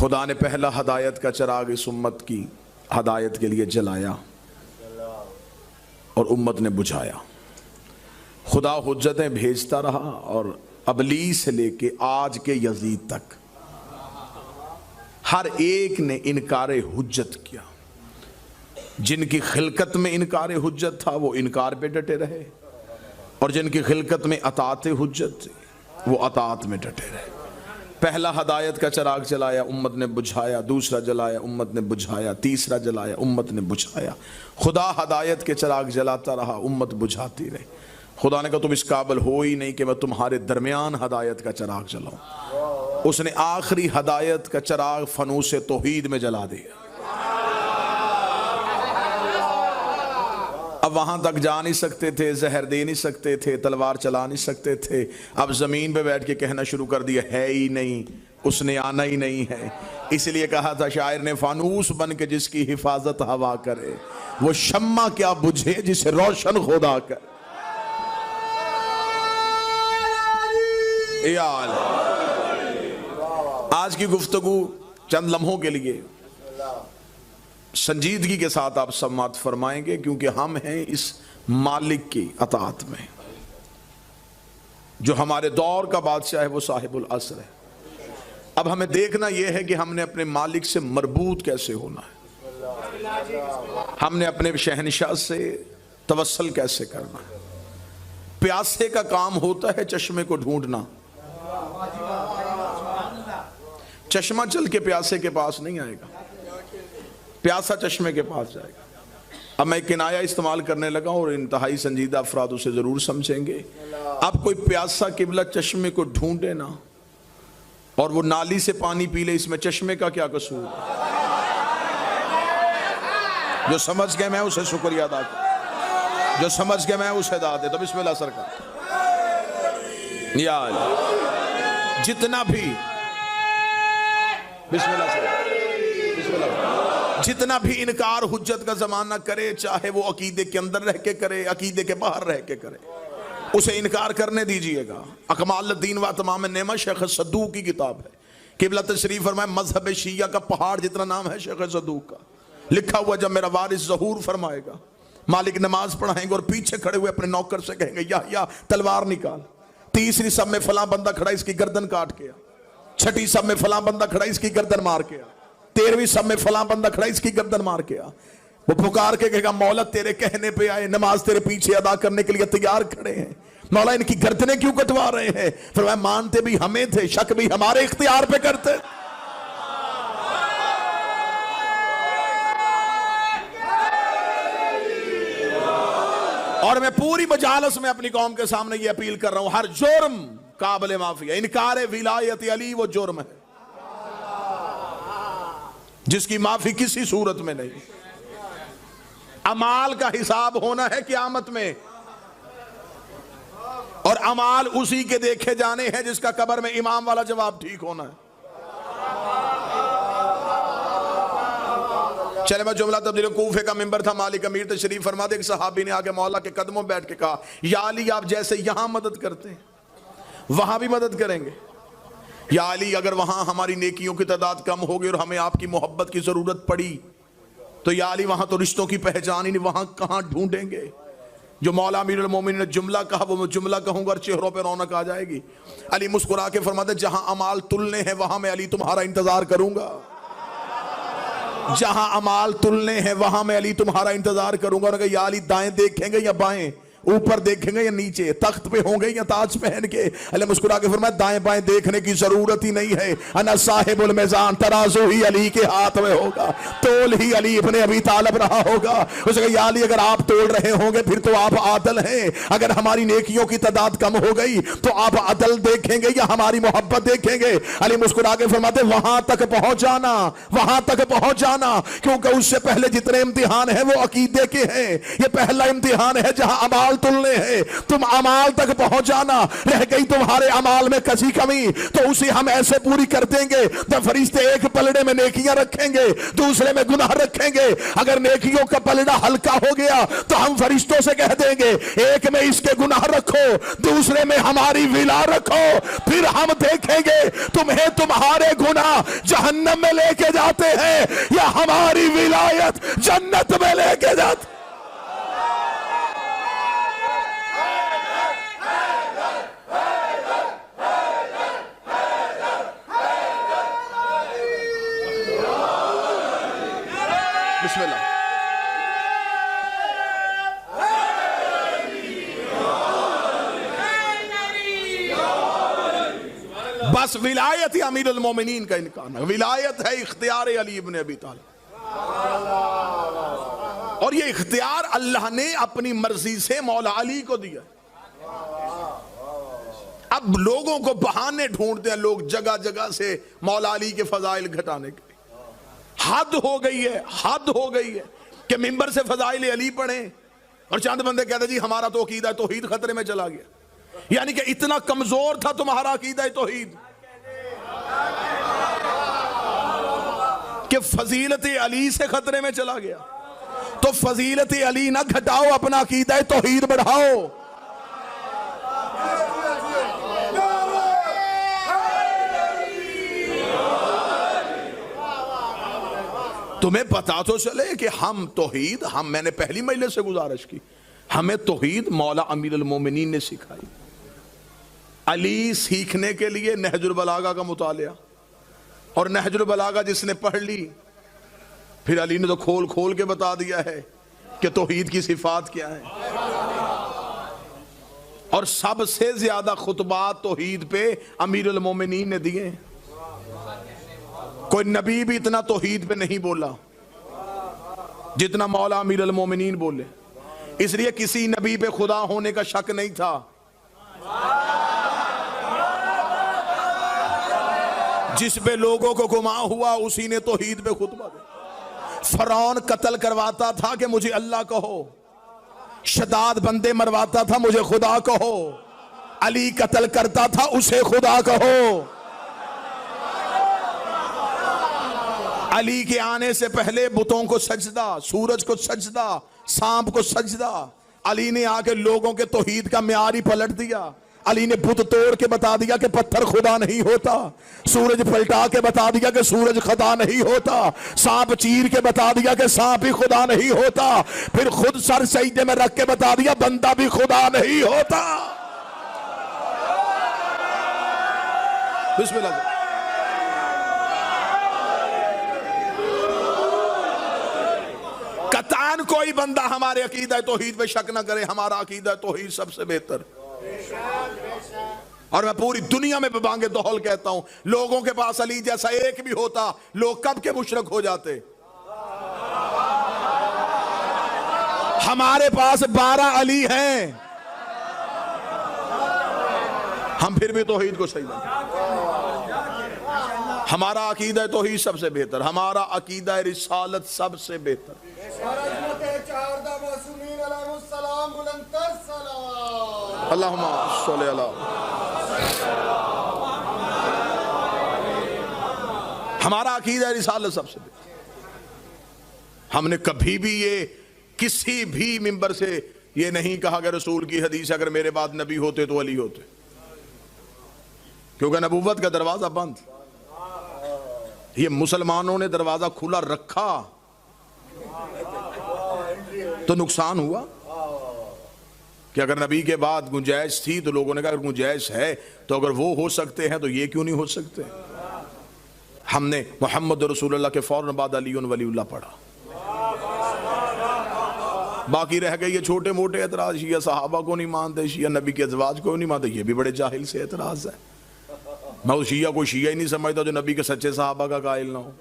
खुदा ने पहला हदायत का चिराग इस उम्मत की हदायत के लिए जलाया और उम्मत ने बुझाया। खुदा हुज्जतें भेजता रहा और अबली से लेके आज के यजीद तक हर एक ने इनकार हुज्जत किया। जिनकी खिलकत में इनकार हुज्जत था वो इनकार पे डटे रहे, और जिनकी खिलकत में अतात हुज्जत थी वो अतात में डटे रहे। पहला हदायत का चिराग जलाया, उम्मत ने बुझाया। दूसरा जलाया, उम्मत ने बुझाया। तीसरा जलाया, उम्मत ने बुझाया। खुदा हदायत के चिराग जलाता रहा, उम्मत बुझाती रही। खुदा ने कहा तुम इस काबिल हो ही नहीं कि मैं तुम्हारे दरमियान हदायत का चिराग जलाऊं। उसने आखिरी हदायत का चिराग फनूस तौहीद में जला दिया। अब वहां तक जा नहीं सकते थे, जहर दे नहीं सकते थे, तलवार चला नहीं सकते थे। अब जमीन पे बैठ के कहना शुरू कर दिया है ही नहीं, उसने आना ही नहीं है। इसलिए कहा था शायर ने, फानूस बन के जिसकी हिफाजत हवा करे, वो शम्मा क्या बुझे जिसे रोशन खुदा करे। आज की गुफ्तगू चंद लम्हों के लिए संजीदगी के साथ आप सम्मात फरमाएंगे, क्योंकि हम हैं इस मालिक की अताअत में। जो हमारे दौर का बादशाह है वो साहिबुल असर है। अब हमें देखना यह है कि हमने अपने मालिक से मरबूत कैसे होना है, हमने अपने शहनशाह से तवस्सल कैसे करना है। प्यासे का काम होता है चश्मे को ढूंढना। चश्मा चल के प्यासे के पास नहीं आएगा, प्यासा चश्मे के पास जाएगा। अब मैं किनाया इस्तेमाल करने लगा और इंतहाई संजीदा अफराद उसे जरूर समझेंगे। अब कोई प्यासा किबला चश्मे को ढूंढे ना और वो नाली से पानी पी ले, इसमें चश्मे का क्या कसूर है? जो समझ गए मैं उसे शुक्रिया अदा कर, जो समझ गए मैं उसे अदा दे। तो बिस्मिल्लाह सरकार यार, जितना भी जितना भी इनकार हुज्जत का जमाना करे, चाहे वो अकीदे के अंदर रह के करे, अकीदे के बाहर रह के करे, उसे इनकार करने दीजिएगा। अकमालुद्दीन व तमाम नेमत शेख सदूक की किताब है। किबला तशरीफ फरमाए, मजहब शिया का पहाड़ जितना नाम है शेख सदूक का। लिखा हुआ जब मेरा वारिस ज़हूर फरमाएगा, मालिक नमाज पढ़ाएंगे और पीछे खड़े हुए अपने नौकर से कहेंगे या तलवार निकाल। तीसरी सब में फलां बंदा खड़ा, इसकी गर्दन काट के आ। छठी सब में फलां बंदा खड़ा, इसकी गर्दन मार के आ। 13वीं सब में फलां बंदा खड़ा, इसकी गर्दन मार के आ। वो पुकार के कहेगा, मौला तेरे कहने पे आए, नमाज तेरे पीछे अदा करने के लिए तैयार खड़े हैं, मौला इनकी गर्दनें क्यों कटवा रहे हैं? फिर वह मानते भी हमें थे, शक भी हमारे इख्तियार पे करते। और मैं पूरी मजालस में अपनी कौम के सामने ये अपील कर रहा हूं, हर जुर्म काबिल माफी है। इनकार विलायत अली वो जुर्म है जिसकी माफी किसी सूरत में नहीं। अमाल का हिसाब होना है क़यामत में, और अमाल उसी के देखे जाने हैं जिसका कब्र में इमाम वाला जवाब ठीक होना है। चले मैं जुमला तब्दील, कूफे का मिंबर था, मालिक अमीर तशरीफ फरमाते, एक सहाबी ने आके मौला के कदमों बैठ के कहा, या अली आप जैसे यहां मदद करते हैं वहां भी मदद करेंगे। या अली अगर वहां हमारी नेकियों की तादाद कम होगी और हमें आपकी मोहब्बत की जरूरत पड़ी तो या अली वहां तो रिश्तों की पहचान ही नहीं, वहां कहां ढूंढेंगे? जो मौला अमीरुल मोमिनीन ने जुमला कहा वो मैं जुमला कहूंगा और चेहरों पे रौनक आ जाएगी। अली मुस्कुरा के फरमाते, जहां अमाल तुलने हैं वहां मैं अली तुम्हारा इंतजार करूंगा। जहां अमाल तुलने हैं वहां मैं अली तुम्हारा इंतजार करूंगा। और या अली दाएं देखेंगे या बाएं, ऊपर देखेंगे या नीचे, तख्त पे होंगे या ताज पहन के? अली मुस्कुरा के फरमाया, दाएं बाएं देखने की जरूरत ही नहीं है। अना साहिबुल मीज़ान, तराजू ही अली के हाथ में होगा, तोल ही अली इब्ने अबी तालिब रहा होगा। उसने कहा, या अली अगर आप तोल रहे होंगे फिर तो आप आदल हैं। अगर हमारी नेकियों की तादाद कम हो गई तो आप अदल देखेंगे या हमारी मोहब्बत देखेंगे? अली मुस्कुरा के फरमाते, वहां तक पहुंच जाना, वहां तक पहुंच जाना, क्योंकि उससे पहले जितने इम्तिहान है वो अकीदे के हैं। ये पहला इम्तिहान है जहां अमाल अमाल तुलने हैं, तुम अमाल तक पहुंच जाना, रह गई तुम्हारे अमाल में कसी कमी तो उसे हम ऐसे पूरी कर देंगे। तो फरिश्ते एक पलड़े में नेकियां रखेंगे, दूसरे में गुनाह रखेंगे। अगर नेकियों का पलड़ा हल्का हो गया तो हम फरिश्तों से कह देंगे एक में इसके गुनाह रखो, दूसरे में हमारी विला रखो, फिर हम देखेंगे तुम्हें तुम्हारे गुनाह जहन्नम में लेके जाते हैं या हमारी विलायत जन्नत में लेके जाते। बिस्मिल्लाह। बस विलायत ही अमीरुल मोमिनीन का इनकार है। विलायत है इख्तियार अली इब्न अबी तालिब, और ये इख्तियार अल्लाह ने अपनी मर्जी से मौला अली को दिया। अब लोगों को बहाने ढूंढते हैं लोग जगह जगह से मौला अली के फजाइल घटाने के। हद हो गई है, हद हो गई है कि मिंबर से फजाइल अली पढ़े और चंद बंदे कहते जी हमारा तो अकीदा तौहीद खतरे में चला गया। यानी कि इतना कमजोर था तुम्हारा अकीदा तौहीद कि फजीलत अली से खतरे में चला गया। तो फजीलत अली ना घटाओ, अपना अकीदा तौहीद बढ़ाओ। तुम्हें पता तो चले कि हम तौहीद, मैंने पहली मजलिस से गुजारिश की, हमें तौहीद मौला अमीरुल मोमिनीन ने सिखाई। अली सीखने के लिए नहजुल बलागा का मुतालिया, और नहजुल बलागा जिसने पढ़ ली फिर अली ने तो खोल खोल के बता दिया है कि तौहीद की सिफात क्या है। और सबसे ज्यादा खुतबात तौहीद पे अमीरुल मोमिनीन ने दिए। कोई नबी भी इतना तौहीद पे नहीं बोला जितना मौला अमीरुल मोमिनीन बोले। इसलिए किसी नबी पे खुदा होने का शक नहीं था। जिस पे लोगों को गुमा हुआ उसी ने तौहीद पे खुतबा दिया। फरौन कत्ल करवाता था कि मुझे अल्लाह कहो, शदाद बंदे मरवाता था मुझे खुदा कहो, अली कत्ल करता था उसे खुदा कहो। अली के आने से पहले बुतों को सजदा, सूरज को सजदा, सांप को सजदा। अली ने आके लोगों के तौहीद का म्यार ही पलट दिया। अली ने बुत तोड़ के बता दिया कि पत्थर खुदा नहीं होता, सूरज पलटा के बता दिया कि सूरज खुदा नहीं होता, सांप चीर के बता दिया कि सांप ही खुदा नहीं होता, फिर खुद सर सजदे में रख के बता दिया बंदा भी खुदा नहीं होता। बिस्मिल्लाह। कतान कोई बंदा हमारे अकीदा तौहीद पे शक ना करे, हमारा अकीदा तौहीद सबसे बेहतर। और मैं पूरी दुनिया में बांगे दौल कहता हूं, लोगों के पास अली जैसा एक भी होता लोग कब के मुशरक हो जाते। हमारे पास 12 अली हैं, हम फिर भी तौहीद को सही मानते। हमारा अकीदा तौहीद सबसे बेहतर, हमारा अकीदा रिसालत सबसे बेहतर। अल्लाहुम्मा सल्ली अला। हमारा अकीदा रिसालत सबसे बेहतर। हमने कभी भी ये किसी भी मिंबर से ये नहीं कहा कि रसूल की हदीस अगर मेरे बाद नबी होते तो अली होते, क्योंकि नबूवत का दरवाजा बंद। ये मुसलमानों ने दरवाजा खुला रखा तो नुकसान हुआ कि अगर नबी के बाद गुंजाइश थी तो लोगों ने कहा अगर गुंजाइश है तो अगर वो हो सकते हैं तो ये क्यों नहीं हो सकते। हमने मोहम्मद रसूलुल्लाह के फौरन बाद अली वलीउल्लाह पढ़ा। बाकी रह गए ये छोटे मोटे एतराज, शिया सहाबा को नहीं मानते, शिया नबी के अज़वाज को नहीं मानते, ये भी बड़े जाहिल से एतराज है। मैं उस शिया को शिया ही नहीं समझता जो नबी के सच्चे सहाबा का कायल ना हो।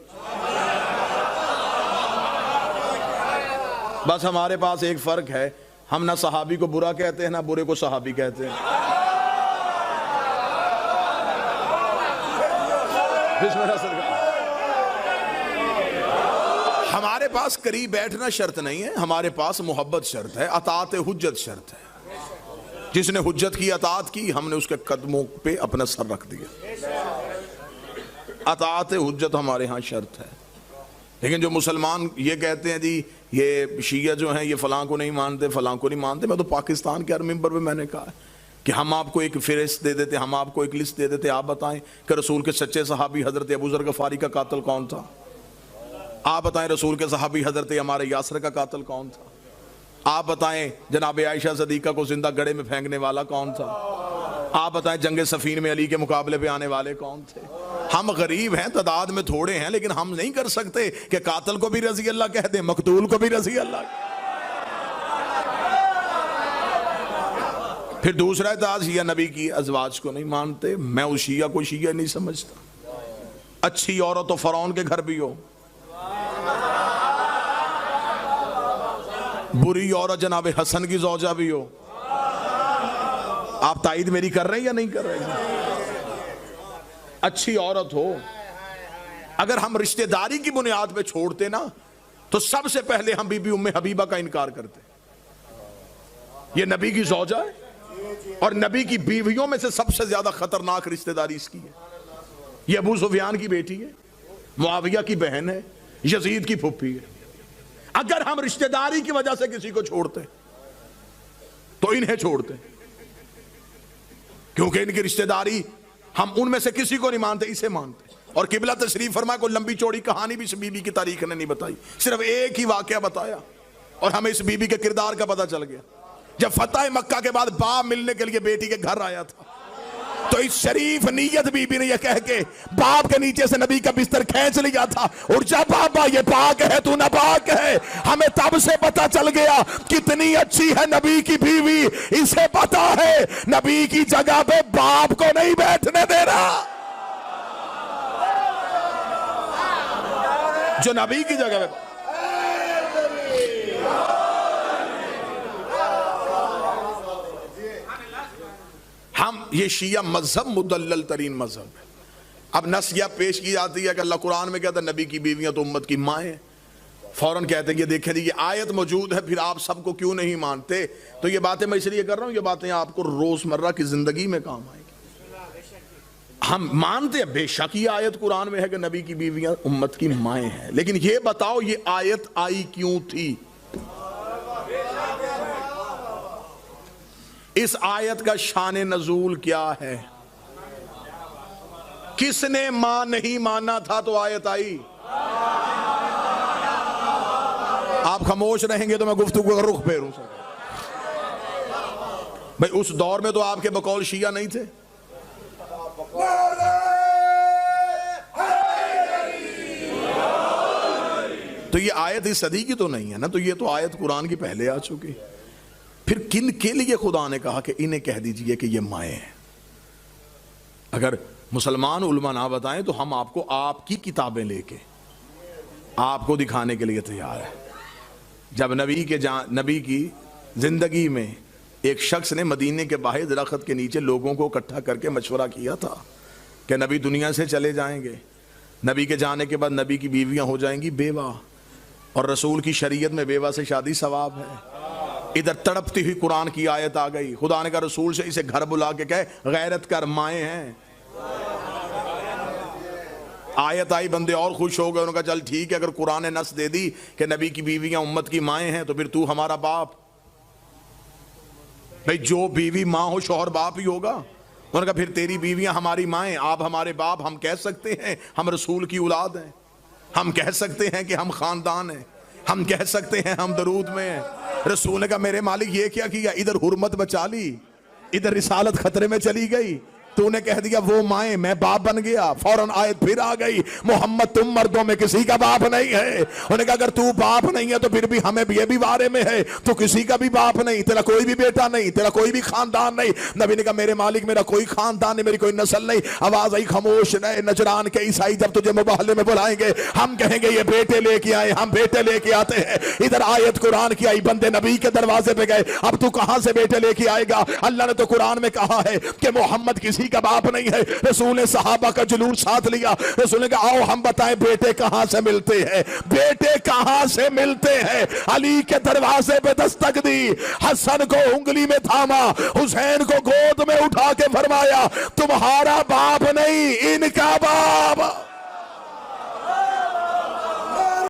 बस हमारे पास एक फर्क है, हम ना सहाबी को बुरा कहते हैं ना बुरे को सहाबी कहते हैं। हमारे पास करीब बैठना शर्त नहीं है, हमारे पास मोहब्बत शर्त है, अतात हुज्जत शर्त है। जिसने हुज्जत की अतात की, हमने उसके कदमों पे अपना सर रख दिया। अतात हुज्जत हमारे यहाँ शर्त है। लेकिन जो मुसलमान ये कहते हैं जी ये शिया जो हैं ये फलां को नहीं मानते, फलां को नहीं मानते। मैं तो पाकिस्तान के हर मिंबर पे मैंने कहा है कि हम आपको एक फ़हरिस्त दे देते, हम आपको एक लिस्ट दे देते, आप बताएं कि रसूल के सच्चे सहाबी हज़रत अबू ज़र गफ़ारी का कातिल कौन था। आप बताएं रसूल के सहाबी हज़रत हमारे यासर का कातिल कौन था। आप बताएं जनाब आयशा सदीक़ा को जिंदा गड़े में फेंकने वाला कौन था। आप बताएं जंग सफ़ीन में अली के मुकाबले पे आने वाले कौन थे। हम गरीब हैं, तादाद में थोड़े हैं, लेकिन हम नहीं कर सकते कि कातिल को भी रज़ी अल्लाह कह दे, मकतूल को भी रज़ी अल्लाह। फिर दूसरा एतराज़, शिया नबी की अज़वाज को नहीं मानते। मैं उस शिया को शिया नहीं समझता। अच्छी औरत तो फ़िरौन के घर भी हो, बुरी औरत जनाब हसन की ज़ौजा भी हो। आप ताईद मेरी कर रहे हैं या नहीं कर रहे? अच्छी औरत हो, अगर हम रिश्तेदारी की बुनियाद पे छोड़ते ना तो सबसे पहले हम बीबी उम्मे हबीबा का इनकार करते। ये नबी की ज़ौजा है और नबी की बीवियों में से सबसे ज्यादा खतरनाक रिश्तेदारी इसकी है। ये अबू सुफियान की बेटी है, मुआविया की बहन है, यजीद की फुप्पी है। अगर हम रिश्तेदारी की वजह से किसी को छोड़ते तो इन्हें छोड़ते, क्योंकि इनकी रिश्तेदारी हम उनमें से किसी को नहीं मानते, इसे मानते। और किबला तशरीफ फरमा को लंबी चौड़ी कहानी भी इस बीबी की तारीख ने नहीं बताई, सिर्फ एक ही वाकया बताया और हमें इस बीबी के किरदार का पता चल गया। जब फतह मक्का के बाद बाप मिलने के लिए बेटी के घर आया था तो इस शरीफ नीयत बीबी ने यह कह के बाप के नीचे से नबी का बिस्तर खींच लिया था, और जब बाबा ये पाक है तू नापाक है। हमें तब से पता चल गया कितनी अच्छी है नबी की बीवी। इसे पता है नबी की जगह पे बाप को नहीं बैठने दे रहा, जो नबी की जगह पे। हम ये शिया मजहब मुदल्लल तरीन मजहब है। अब नस्या पेश की जाती है कि अल्लाह कुरान में कहता है नबी की बीवियां तो उम्मत की माएँ। फौरन कहते हैं ये देखें जी ये आयत मौजूद है, फिर आप सबको क्यों नहीं मानते। तो ये बातें मैं इसलिए कर रहा हूँ, ये बातें आपको रोजमर्रा की जिंदगी में काम आएगी। हम मानते हैं बेशक ये आयत कुरान में है कि नबी की बीवियां उम्मत की माएँ हैं, लेकिन ये बताओ ये आयत आई क्यों थी। इस आयत का शान नजूल क्या है, किसने मां नहीं माना था तो आयत आई। आप खामोश रहेंगे तो मैं गुफ्तगू का रुख फेरूं। भाई उस दौर में तो आपके बकौल शिया नहीं थे। तो ये आयत इस सदी की तो नहीं है ना, तो ये तो आयत कुरान की पहले आ चुकी। फिर किन के लिए खुदा ने कहा कि इन्हें कह दीजिए कि ये माएँ हैं। अगर मुसलमान उलमा ना बताएं तो हम आपको आपकी किताबें लेके आपको दिखाने के लिए तैयार है। जब नबी की जिंदगी में एक शख्स ने मदीने के बाहर दरख्त के नीचे लोगों को इकट्ठा करके मशवरा किया था कि नबी दुनिया से चले जाएंगे, नबी के जाने के बाद नबी की बीवियां हो जाएंगी बेवा, और रसूल की शरीयत में बेवा से शादी सवाब है। इधर तड़पती हुई कुरान की आयत आ गई, खुदा ने कहा रसूल से इसे घर बुला के कहे गैरत कर माएँ हैं। आयत आई, बंदे और खुश हो गए। उन्होंने कहा चल ठीक है, अगर कुरान ने नस दे दी कि नबी की बीवियां उम्मत की माएँ हैं तो फिर तू हमारा बाप। भाई जो बीवी माँ हो शौहर बाप ही होगा। उन्होंने कहा फिर तेरी बीवियां हमारी माएँ, आप हमारे बाप। हम कह सकते हैं हम रसूल की औलाद हैं, हम कह सकते हैं कि हम खानदान हैं, हम कह सकते हैं हम दरूद में हैं। रसूल ने कहा मेरे मालिक ये क्या किया, इधर हुर्मत बचा ली, इधर रिसालत खतरे में चली गई। तूने कह दिया वो माए, मैं बाप बन गया। फौरन आयत फिर आ गई, मोहम्मद तुम मर्दों में किसी का बाप नहीं है। उन्होंने कहा अगर तू बाप नहीं है तो फिर भी हमें ये भी बारे में है, तू किसी का भी बाप नहीं, तेरा कोई भी बेटा नहीं, तेरा कोई भी खानदान नहीं। नबी ने कहा मेरे मालिक मेरा कोई खानदान नहीं, मेरी कोई नस्ल नहीं। आवाज आई खामोश रहे, नजरान के ईसाई जब तुझे मुबाहले में बुलाएंगे हम कहेंगे ये बेटे लेके आए, हम बेटे लेके आते हैं। इधर आयत कुरान की आई, बंदे नबी के दरवाजे पे गए, अब तू कहां से बेटे लेके आएगा। अल्लाह ने तो कुरान में कहा है कि मोहम्मद किसी किसी का बाप नहीं है। रसूल ने सहाबा का जुलूस साथ लिया। रसूल ने कहा आओ हम बताएं बेटे कहां से मिलते हैं, बेटे कहां से मिलते हैं। अली के दरवाजे पे दस्तक दी, हसन को उंगली में थामा, हुसैन को गोद में उठा के फरमाया तुम्हारा बाप नहीं इनका बाप।